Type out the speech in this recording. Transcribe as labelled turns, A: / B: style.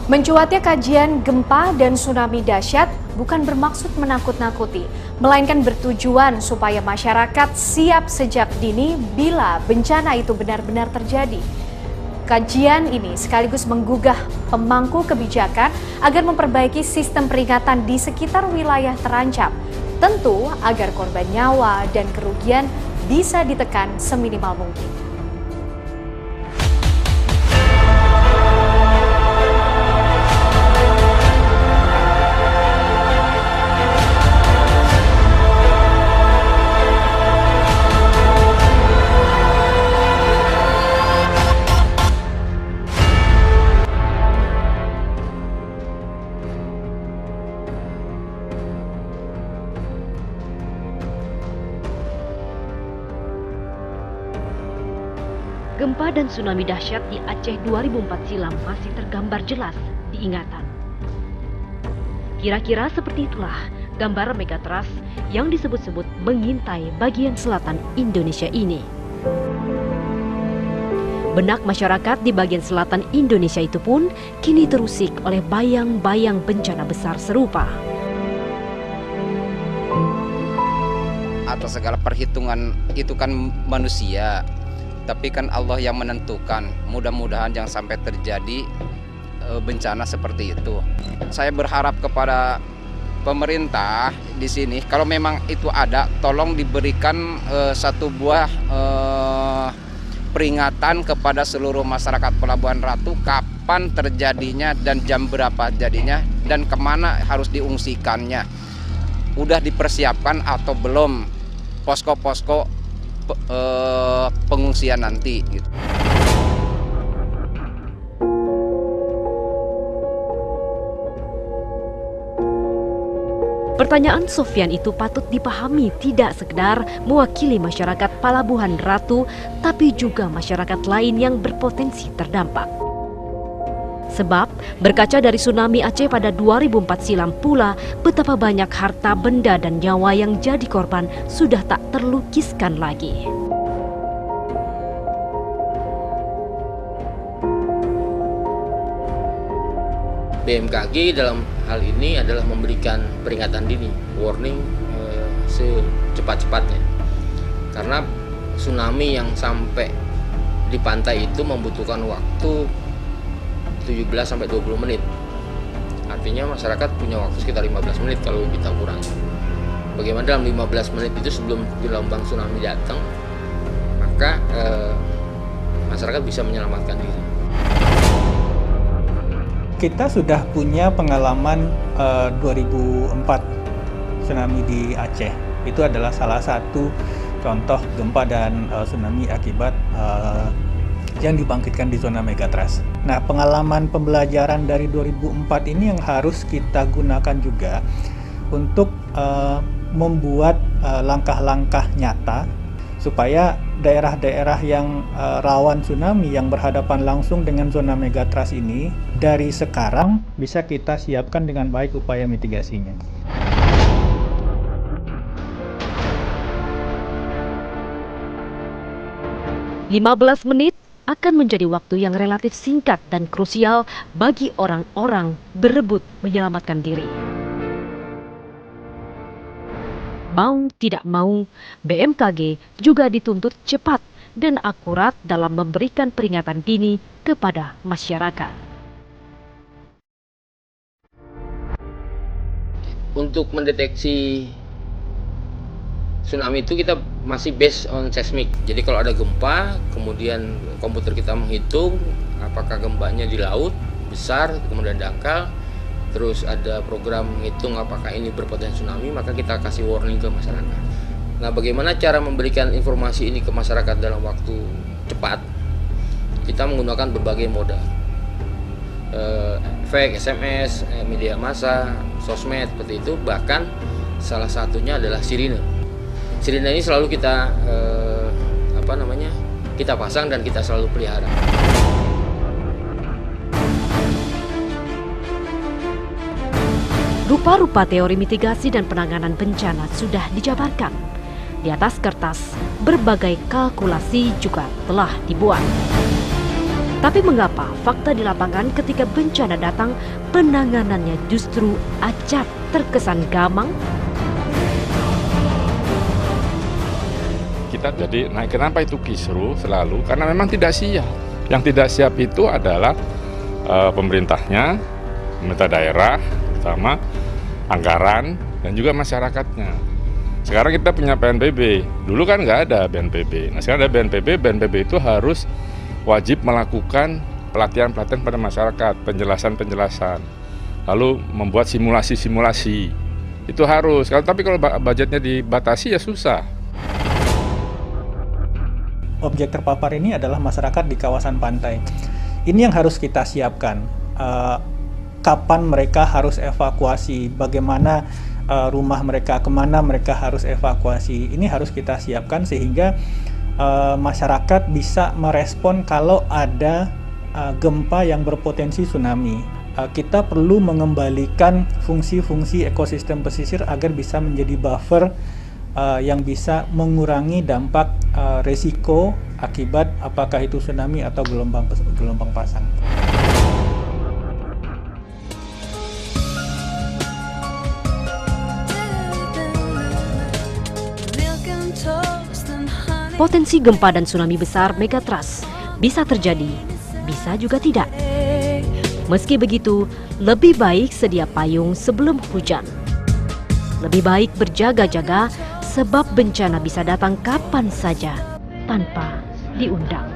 A: Mencuatnya kajian gempa dan tsunami dahsyat bukan bermaksud menakut-nakuti, melainkan bertujuan supaya masyarakat siap sejak dini bila bencana itu benar-benar terjadi. Kajian ini sekaligus menggugah pemangku kebijakan agar memperbaiki sistem peringatan di sekitar wilayah terancam, tentu agar korban nyawa dan kerugian bisa ditekan seminimal mungkin.
B: Gempa dan tsunami dahsyat di Aceh 2004 silam masih tergambar jelas di ingatan. Kira-kira seperti itulah gambar megatrust yang disebut-sebut mengintai bagian selatan Indonesia ini. Benak masyarakat di bagian selatan Indonesia itu pun kini terusik oleh bayang-bayang bencana besar serupa.
C: Atas segala perhitungan itu kan manusia. Tapi kan Allah yang menentukan, mudah-mudahan jangan sampai terjadi bencana seperti itu. Saya berharap kepada pemerintah di sini, kalau memang itu ada, tolong diberikan satu buah peringatan kepada seluruh masyarakat Pelabuhan Ratu, kapan terjadinya dan jam berapa jadinya dan kemana harus diungsikannya. Udah dipersiapkan atau belum posko-posko pengungsian nanti gitu.
B: Pertanyaan Sofyan itu patut dipahami tidak sekedar mewakili masyarakat Pelabuhan Ratu, tapi juga masyarakat lain yang berpotensi terdampak. Sebab berkaca dari tsunami Aceh pada 2004 silam pula, betapa banyak harta benda dan nyawa yang jadi korban sudah tak terlukiskan lagi.
D: BMKG dalam hal ini adalah memberikan peringatan dini, warning secepat-cepatnya. Karena tsunami yang sampai di pantai itu membutuhkan waktu 17-20 menit. Artinya masyarakat punya waktu sekitar 15 menit kalau kita kurangi. Bagaimana dalam 15 menit itu sebelum gelombang tsunami datang, maka masyarakat bisa menyelamatkan diri.
E: Kita sudah punya pengalaman 2004 tsunami di Aceh. Itu adalah salah satu contoh gempa dan tsunami akibat yang dibangkitkan di zona megatrust. Nah, pengalaman pembelajaran dari 2004 ini yang harus kita gunakan juga untuk membuat langkah-langkah nyata supaya daerah-daerah yang rawan tsunami yang berhadapan langsung dengan zona megatrust ini dari sekarang bisa kita siapkan dengan baik upaya mitigasinya.
B: "15 menit akan menjadi waktu yang relatif singkat dan krusial bagi orang-orang berebut menyelamatkan diri. Mau tidak mau, BMKG juga dituntut cepat dan akurat dalam memberikan peringatan dini kepada masyarakat.
D: Untuk mendeteksi tsunami itu kita masih based on seismic. Jadi kalau ada gempa, kemudian komputer kita menghitung apakah gempanya di laut besar kemudian dangkal, terus ada program menghitung apakah ini berpotensi tsunami, maka kita kasih warning ke masyarakat. Nah, bagaimana cara memberikan informasi ini ke masyarakat dalam waktu cepat? Kita menggunakan berbagai moda, fax, SMS, media massa, sosmed seperti itu. Bahkan salah satunya adalah sirine. Sirine ini selalu kita kita pasang dan kita selalu pelihara.
B: Rupa-rupa teori mitigasi dan penanganan bencana sudah dijabarkan. Di atas kertas, berbagai kalkulasi juga telah dibuat. Tapi mengapa fakta di lapangan ketika bencana datang, penanganannya justru acap, terkesan gamang?
F: Kita jadi, kenapa itu kisruh selalu? Karena memang tidak siap. Yang tidak siap itu adalah pemerintahnya, pemerintah daerah, terutama anggaran, dan juga masyarakatnya. Sekarang kita punya BNPB, dulu kan nggak ada BNPB. Nah sekarang ada BNPB, BNPB itu harus wajib melakukan pelatihan-pelatihan pada masyarakat, penjelasan-penjelasan, lalu membuat simulasi-simulasi. Itu harus, tapi kalau budgetnya dibatasi ya susah.
E: Objek terpapar ini adalah masyarakat di kawasan pantai. Ini yang harus kita siapkan. Kapan mereka harus evakuasi, bagaimana rumah mereka, kemana mereka harus evakuasi. Ini harus kita siapkan sehingga masyarakat bisa merespon kalau ada gempa yang berpotensi tsunami. Kita perlu mengembalikan fungsi-fungsi ekosistem pesisir agar bisa menjadi buffer yang bisa mengurangi dampak resiko akibat apakah itu tsunami atau gelombang pasang.
B: Potensi gempa dan tsunami besar megatrust bisa terjadi, bisa juga tidak. Meski begitu, lebih baik sedia payung sebelum hujan. Lebih baik berjaga-jaga sebab bencana bisa datang kapan saja tanpa diundang.